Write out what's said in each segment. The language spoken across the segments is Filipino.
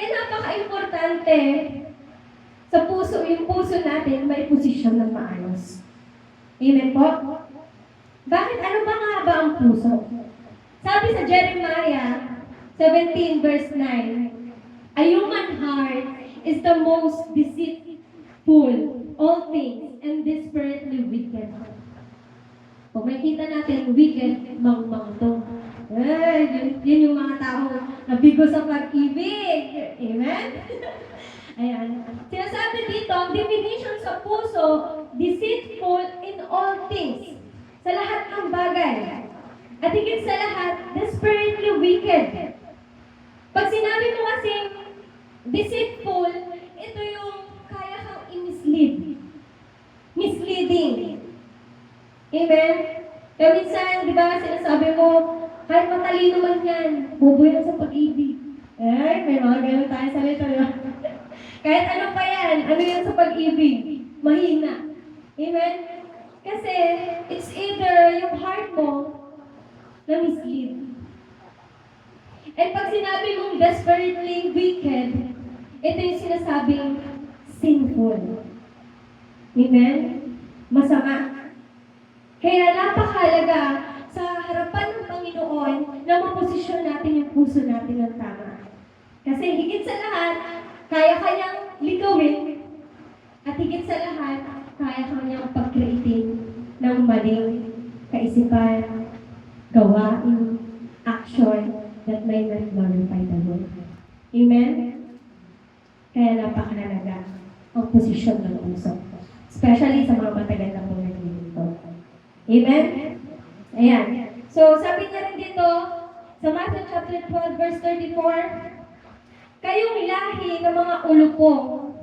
Kaya napaka-importante sa puso, yung puso natin may posisyon ng maayos. Amen po? Bakit? Ano ba nga ba ang puso? Sabi sa Jeremiah 17 verse 9, a human heart is the most deceitful, all things, and desperately wicked. Kung makita natin, wicked, mang-mang to. Yun yung mga tao nabigo sa pag-ibig. Amen? Ayan. Sinasabi dito, ang definition sa puso, deceitful in all things. Sa lahat ng bagay. At higit sa lahat, desperately wicked. Pag sinabi mo kasing deceitful, ito yung kaya kang i-mislead. Misleading. Amen? Kaya minsan, di ba, sinasabi mo, kahit matalino man yan, bobo yan sa pag-ibig. May mga ganun tayo sa lito. Kahit ano pa yan, ano yan sa pag-ibig? Mahina. Amen? Kasi, it's either yung heart mo na mislead. And pag sinabi mong desperately wicked, ito yung sinasabing sinful. Amen? Masama. Kaya napakahalaga sa harapan ng Panginoon na maposisyon natin yung puso natin ng tama. Kasi higit sa lahat, kaya kanyang likawin at higit sa lahat, kaya kanyang pag-creating ng maling kaisipan, gawain, action that may glorify the Lord. Amen? Kaya napakahalaga ang posisyon ng puso. Especially sa mga matagal na po naglilito. Amen? Ayan. So, sabi niya rin dito, sa Matthew chapter 12, verse 34, kayong lahi ng mga ulupong,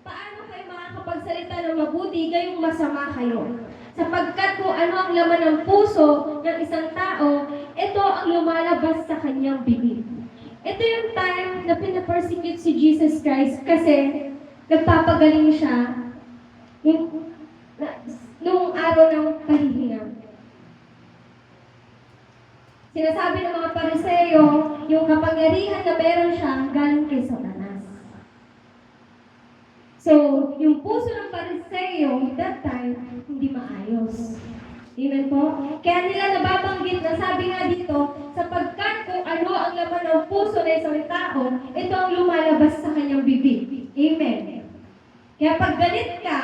paano kayo makakapagsalita ng mabuti, kayong masama kayo? Sapagkat kung ano ang laman ng puso ng isang tao, ito ang lumalabas sa kanyang bibig. Ito yung time na pinapersecute si Jesus Christ kasi nagpapagaling siya nung araw ng kahihinga. Sinasabi ng mga Pariseo, yung kapangyarihan na meron siya, galing kay Satanas. So, yung puso ng Pariseo, that time, hindi maayos. Amen po? Kaya nila nababanggit na sabi nga dito, sapagkat kung ano ang laman ng puso ng isang tao, ito ang lumalabas sa kanyang bibig. Amen. Kaya pag galit ka,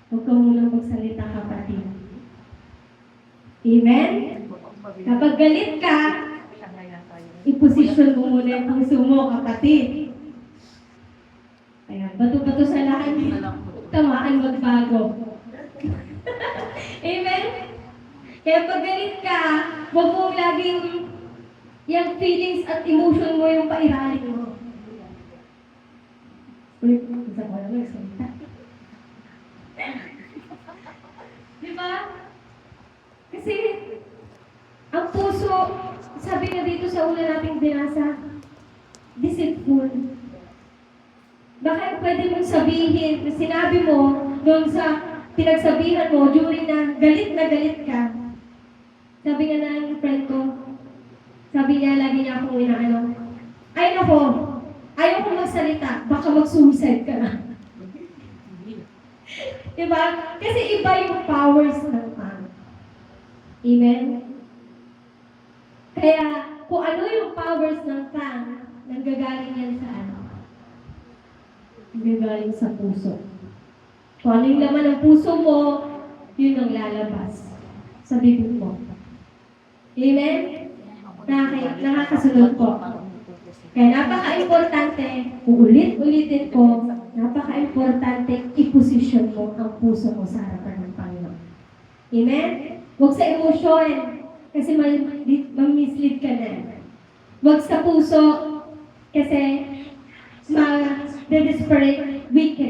huwag ka munang magsalita, kapatid. Amen? Kapag galit ka, iposisyon mo muna yung puso mo, kapatid. Ayan, bato-bato sa lahat, tamaan magbago. Amen? Kaya pag galit ka, huwag mo laging yung feelings at emotion mo yung pairalin mo. Uy, isa ko lang magsalita. Diba? Kasi, ang puso, sabi nga dito sa una nating binasa, deceitful. Baka pwede mong sabihin, sinabi mo, doon sa pinagsabihan mo, during na galit ka. Sabi nga ng friend ko, sabi niya, lagi niya akong inaano, ay nako, ayaw kong magsalita, baka mag-suicide ka na. Diba? Kasi iba yung powers ng tongue. Amen? Kaya, kung ano yung powers ng tongue, nanggagaling yan sa ano? Nanggagaling sa puso. Kung ano yung laman ng puso mo, yun ang lalabas sa bibig mo. Amen? Nakakasunod po. Kaya napaka-importante, uulit-ulitin ko, napaka-importante, iposisyon mo ang puso mo sa harapan ng Panginoon. Amen? Huwag sa emosyon, kasi ma-mislead ka na. Huwag sa puso, kasi ma-desperate, wicked.